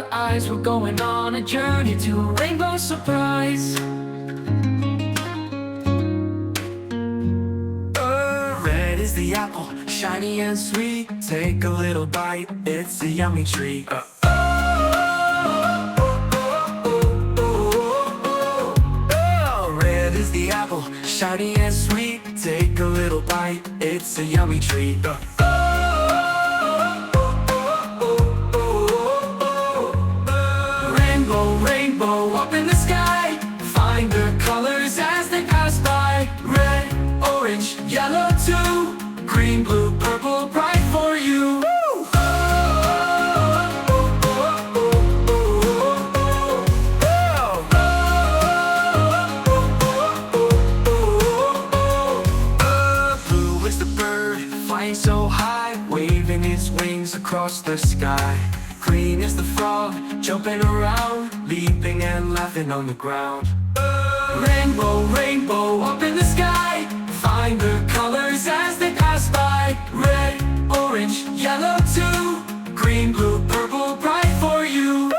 your eyes, we're going on a journey to a rainbow surprise. Red is the apple, shiny and sweet. Take a little bite, it's a yummy treat. Red is the apple, shiny and sweet. Take a little bite, it's a yummy treat. Rainbow, rainbow up in the sky. Find the colors as they pass by. Red, orange, yellow too. Green, blue, purple, bright for you. Blue is the bird, flying so high, waving its wings across the sky. Green is the frog, jumping around, leaping and laughing on the ground. Rainbow, rainbow up in the sky. Find the colors as they pass by. Red, orange, yellow too. Green, blue, purple, bright for you.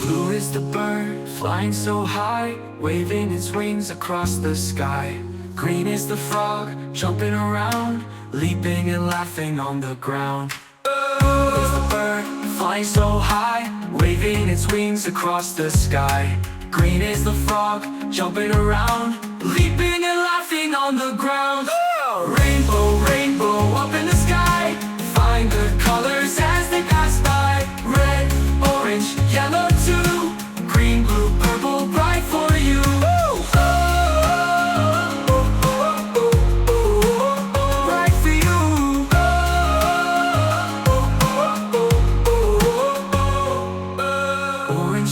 Blue is the bird, flying so high, waving its wings across the sky. Green is the frog, jumping around, leaping and laughing on the ground. Blue is the bird, flying so high, waving its wings across the sky. Green is the frog, jumping around, leaping and laughing on the ground. Rainbow, rainbow up in the sky. Find the colors as they pass by. Red, orange, yellow too. Green, blue, purple, bright for you.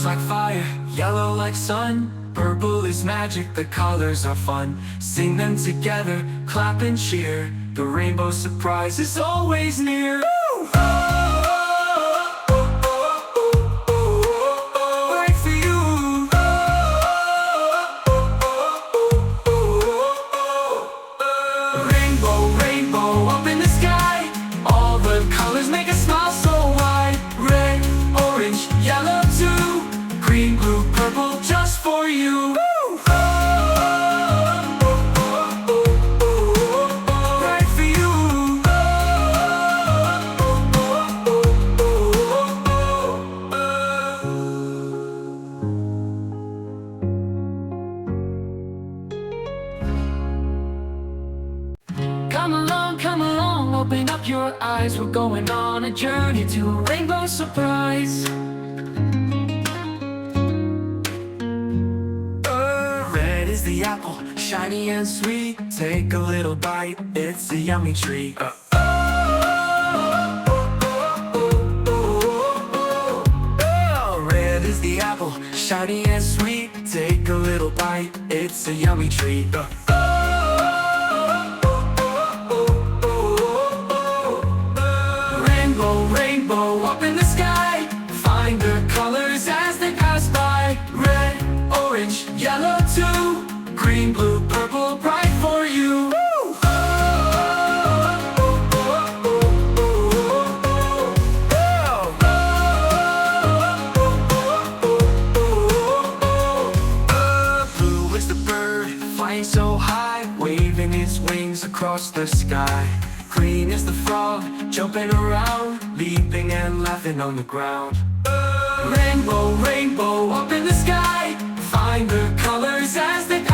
Like fire, yellow like sun. Purple is magic, the colors are fun. Sing them together, clap and cheer. The rainbow surprise is always near. Right for you. Rainbow, rainbow up in the sky. All the colors make a smile so wide. Red, orange, yellow too. Green, blue, purple, just for you. Right for you. Come along, open up your eyes. We're going on a journey to a rainbow surprise. The apple, shiny and sweet. Take a little bite, it's a yummy treat. Red is the apple, shiny and sweet. Take a little bite, it's a yummy treat. Rainbow, rainbow up in the sky. Find the colors as they pass by. Red, orange, yellow too. Green, blue, purple, bright for you. Blue is the bird, flying so high, waving its wings across the sky. Green is the frog, jumping around, leaping and laughing on the ground. Rainbow, rainbow up in the sky. Find the colors as they pass